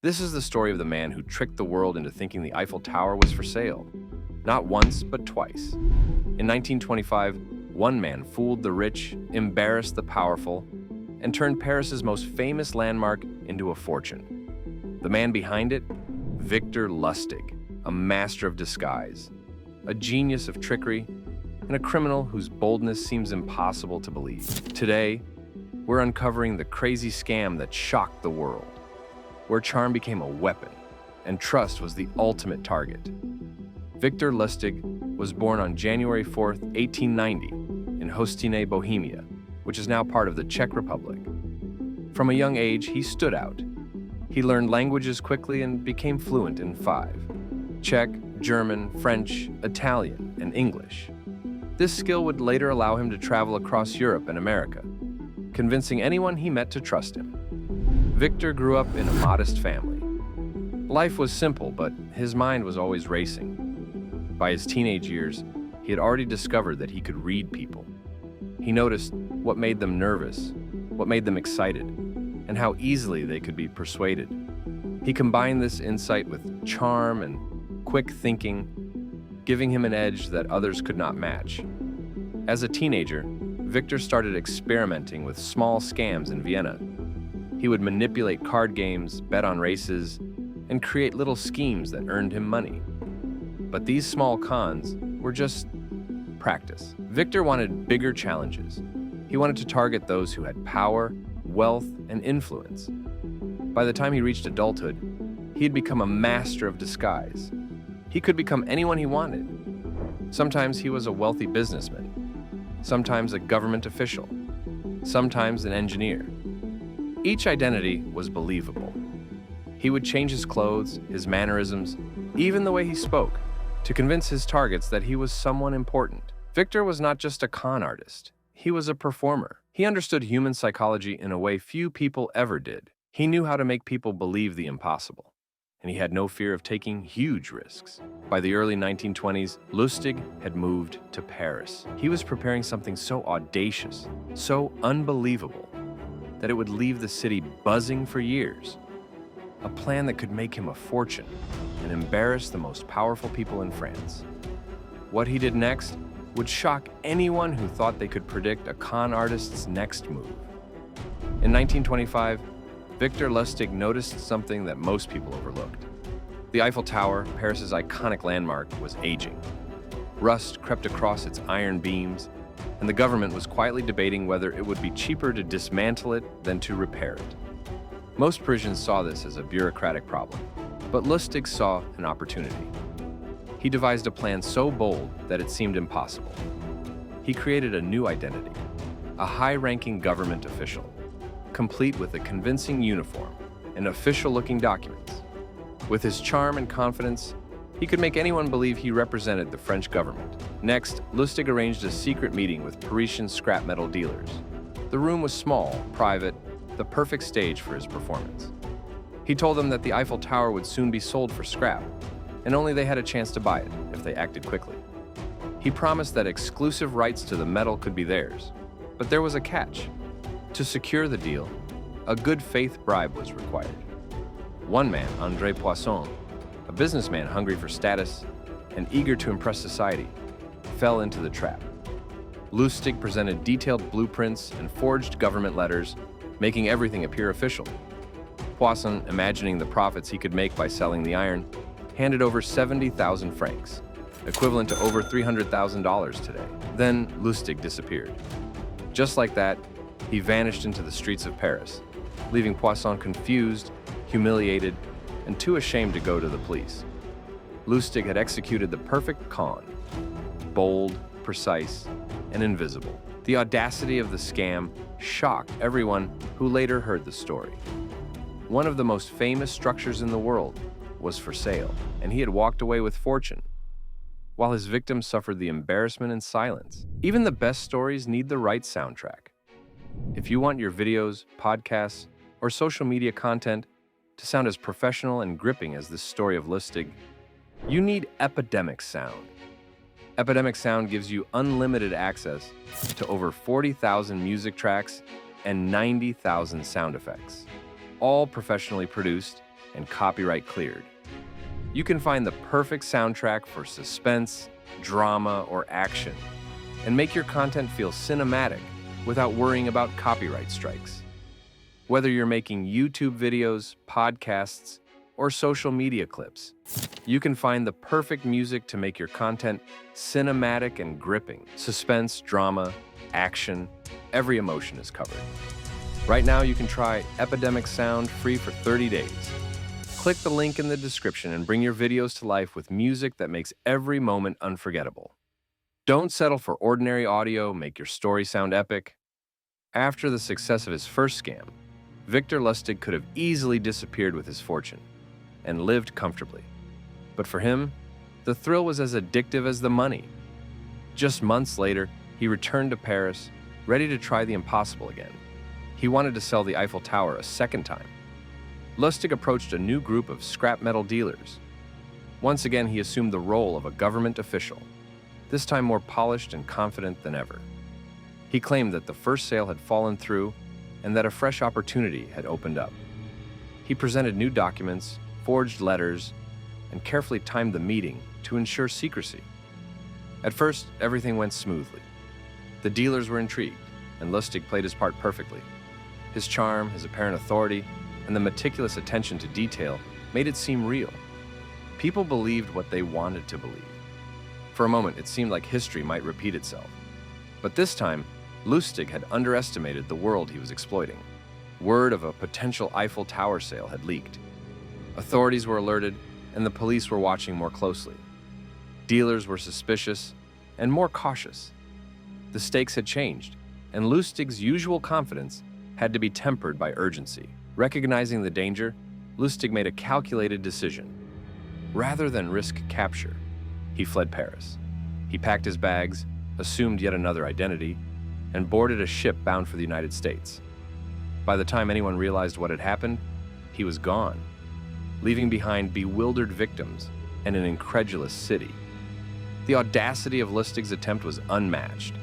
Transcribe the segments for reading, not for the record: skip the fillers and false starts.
This is the story of the man who tricked the world into thinking the Eiffel Tower was for sale. Not once, but twice. In 1925, one man fooled the rich, embarrassed the powerful, and turned Paris's most famous landmark into a fortune. The man behind it? Victor Lustig, a master of disguise, a genius of trickery, and a criminal whose boldness seems impossible to believe. Today, we're uncovering the crazy scam that shocked the world, where charm became a weapon and trust was the ultimate target. Victor Lustig was born on January 4, 1890, in Hostinec, Bohemia, which is now part of the Czech Republic. From a young age, he stood out. He learned languages quickly and became fluent in 5: Czech, German, French, Italian, and English. This skill would later allow him to travel across Europe and America, convincing anyone he met to trust him. Victor grew up in a modest family. Life was simple, but his mind was always racing. By his teenage years, he had already discovered that he could read people. He noticed what made them nervous, what made them excited, and how easily they could be persuaded. He combined this insight with charm and quick thinking, giving him an edge that others could not match. As a teenager, Victor started experimenting with small scams in Vienna. He would manipulate card games, bet on races, and create little schemes that earned him money. But these small cons were just practice. Victor wanted bigger challenges. He wanted to target those who had power, wealth, and influence. By the time he reached adulthood, he had become a master of disguise. He could become anyone he wanted. Sometimes he was a wealthy businessman, sometimes a government official, sometimes an engineer. Each identity was believable. He would change his clothes, his mannerisms, even the way he spoke, to convince his targets that he was someone important. Victor was not just a con artist. He was a performer. He understood human psychology in a way few people ever did. He knew how to make people believe the impossible, and he had no fear of taking huge risks. By the early 1920s, Lustig had moved to Paris. He was preparing something so audacious, so unbelievable, that it would leave the city buzzing for years. A plan that could make him a fortune and embarrass the most powerful people in France. What he did next would shock anyone who thought they could predict a con artist's next move. In 1925, Victor Lustig noticed something that most people overlooked. The Eiffel Tower, Paris's iconic landmark, was aging. Rust crept across its iron beams, and the government was quietly debating whether it would be cheaper to dismantle it than to repair it. Most Parisians saw this as a bureaucratic problem, but Lustig saw an opportunity. He devised a plan so bold that it seemed impossible. He created a new identity, a high-ranking government official, complete with a convincing uniform and official-looking documents. With his charm and confidence, he could make anyone believe he represented the French government. Next, Lustig arranged a secret meeting with Parisian scrap metal dealers. The room was small, private, the perfect stage for his performance. He told them that the Eiffel Tower would soon be sold for scrap, and only they had a chance to buy it if they acted quickly. He promised that exclusive rights to the metal could be theirs, but there was a catch. To secure the deal, a good faith bribe was required. One man, André Poisson, a businessman hungry for status and eager to impress society, fell into the trap. Lustig presented detailed blueprints and forged government letters, making everything appear official. Poisson, imagining the profits he could make by selling the iron, handed over 70,000 francs, equivalent to over $300,000 today. Then Lustig disappeared. Just like that, he vanished into the streets of Paris, leaving Poisson confused, humiliated, and too ashamed to go to the police. Lustig had executed the perfect con: bold, precise, and invisible. The audacity of the scam shocked everyone who later heard the story. One of the most famous structures in the world was for sale, and he had walked away with fortune, while his victims suffered the embarrassment and silence. Even the best stories need the right soundtrack. If you want your videos, podcasts, or social media content to sound as professional and gripping as this story of Lustig, you need Epidemic Sound. Epidemic Sound gives you unlimited access to over 40,000 music tracks and 90,000 sound effects, all professionally produced and copyright cleared. You can find the perfect soundtrack for suspense, drama, or action, and make your content feel cinematic without worrying about copyright strikes. Whether you're making YouTube videos, podcasts, or social media clips, you can find the perfect music to make your content cinematic and gripping. Suspense, drama, action, every emotion is covered. Right now, you can try Epidemic Sound free for 30 days. Click the link in the description and bring your videos to life with music that makes every moment unforgettable. Don't settle for ordinary audio, make your story sound epic. After the success of his first scam, Victor Lustig could have easily disappeared with his fortune and lived comfortably. But for him, the thrill was as addictive as the money. Just months later, he returned to Paris, ready to try the impossible again. He wanted to sell the Eiffel Tower a second time. Lustig approached a new group of scrap metal dealers. Once again, he assumed the role of a government official, this time more polished and confident than ever. He claimed that the first sale had fallen through and that a fresh opportunity had opened up. He presented new documents, forged letters, and carefully timed the meeting to ensure secrecy. At first, everything went smoothly. The dealers were intrigued, and Lustig played his part perfectly. His charm, his apparent authority, and the meticulous attention to detail made it seem real. People believed what they wanted to believe. For a moment, it seemed like history might repeat itself. But this time, Lustig had underestimated the world he was exploiting. Word of a potential Eiffel Tower sale had leaked. Authorities were alerted, and the police were watching more closely. Dealers were suspicious and more cautious. The stakes had changed, and Lustig's usual confidence had to be tempered by urgency. Recognizing the danger, Lustig made a calculated decision. Rather than risk capture, he fled Paris. He packed his bags, assumed yet another identity, and boarded a ship bound for the United States. By the time anyone realized what had happened, he was gone, leaving behind bewildered victims and an incredulous city. The audacity of Lustig's attempt was unmatched.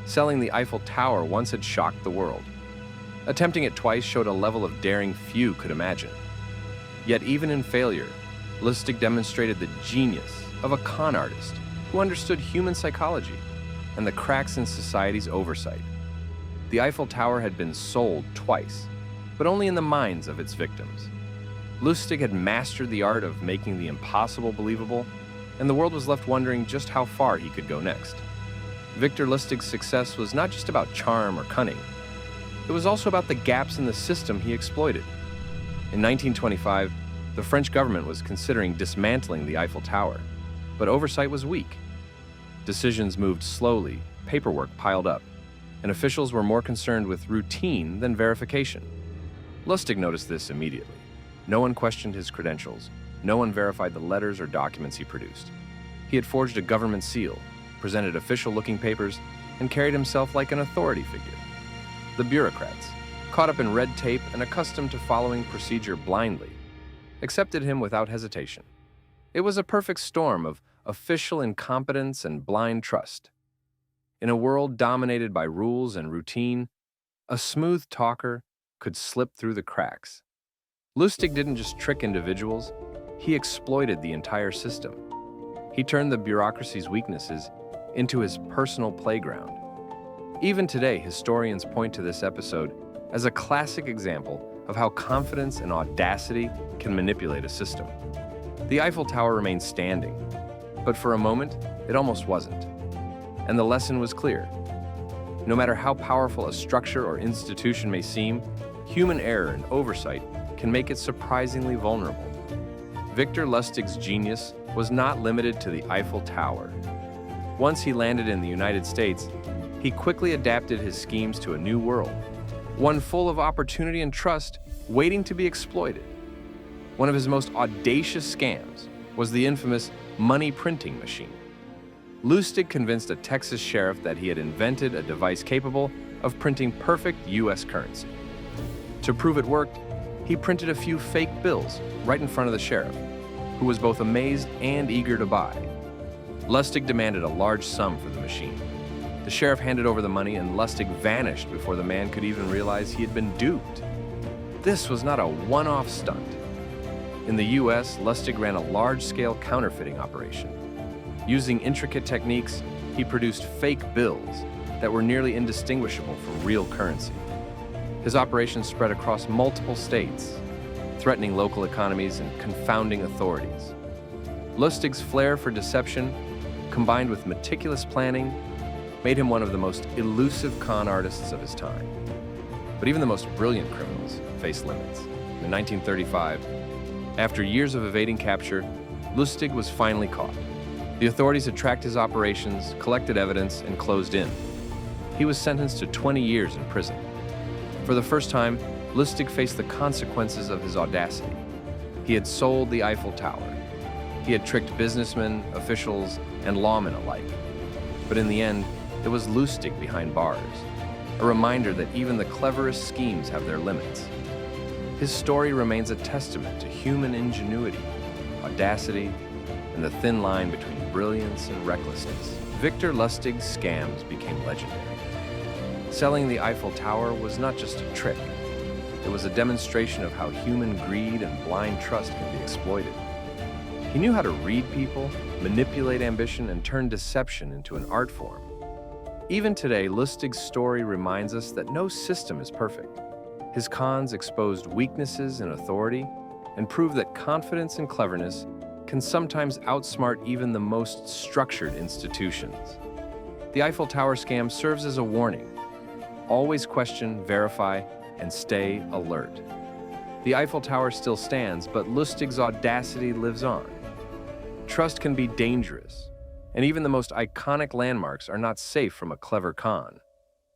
Selling the Eiffel Tower once had shocked the world. Attempting it twice showed a level of daring few could imagine. Yet even in failure, Lustig demonstrated the genius of a con artist who understood human psychology and the cracks in society's oversight. The Eiffel Tower had been sold twice, but only in the minds of its victims. Lustig had mastered the art of making the impossible believable, and the world was left wondering just how far he could go next. Victor Lustig's success was not just about charm or cunning. It was also about the gaps in the system he exploited. In 1925, the French government was considering dismantling the Eiffel Tower, but oversight was weak. Decisions moved slowly, paperwork piled up, and officials were more concerned with routine than verification. Lustig noticed this immediately. No one questioned his credentials. No one verified the letters or documents he produced. He had forged a government seal, presented official-looking papers, and carried himself like an authority figure. The bureaucrats, caught up in red tape and accustomed to following procedure blindly, accepted him without hesitation. It was a perfect storm of official incompetence and blind trust. In a world dominated by rules and routine, a smooth talker could slip through the cracks. Lustig didn't just trick individuals, he exploited the entire system. He turned the bureaucracy's weaknesses into his personal playground. Even today, historians point to this episode as a classic example of how confidence and audacity can manipulate a system. The Eiffel Tower remained standing, but for a moment, it almost wasn't. And the lesson was clear. No matter how powerful a structure or institution may seem, human error and oversight can make it surprisingly vulnerable. Victor Lustig's genius was not limited to the Eiffel Tower. Once he landed in the United States, he quickly adapted his schemes to a new world, one full of opportunity and trust waiting to be exploited. One of his most audacious scams was the infamous money printing machine. Lustig convinced a Texas sheriff that he had invented a device capable of printing perfect U.S. currency. To prove it worked, he printed a few fake bills right in front of the sheriff, who was both amazed and eager to buy. Lustig demanded a large sum for the machine. The sheriff handed over the money, and Lustig vanished before the man could even realize he had been duped. This was not a one-off stunt. In the US, Lustig ran a large-scale counterfeiting operation. Using intricate techniques, he produced fake bills that were nearly indistinguishable from real currency. His operations spread across multiple states, threatening local economies and confounding authorities. Lustig's flair for deception, combined with meticulous planning, made him one of the most elusive con artists of his time. But even the most brilliant criminals face limits. In 1935, after years of evading capture, Lustig was finally caught. The authorities had tracked his operations, collected evidence, and closed in. He was sentenced to 20 years in prison. For the first time, Lustig faced the consequences of his audacity. He had sold the Eiffel Tower. He had tricked businessmen, officials, and lawmen alike. But in the end, it was Lustig behind bars, a reminder that even the cleverest schemes have their limits. His story remains a testament to human ingenuity, audacity, and the thin line between brilliance and recklessness. Victor Lustig's scams became legendary. Selling the Eiffel Tower was not just a trick. It was a demonstration of how human greed and blind trust can be exploited. He knew how to read people, manipulate ambition, and turn deception into an art form. Even today, Lustig's story reminds us that no system is perfect. His cons exposed weaknesses in authority and proved that confidence and cleverness can sometimes outsmart even the most structured institutions. The Eiffel Tower scam serves as a warning. Always question, verify, and stay alert. The Eiffel Tower still stands, but Lustig's audacity lives on. Trust can be dangerous, and even the most iconic landmarks are not safe from a clever con.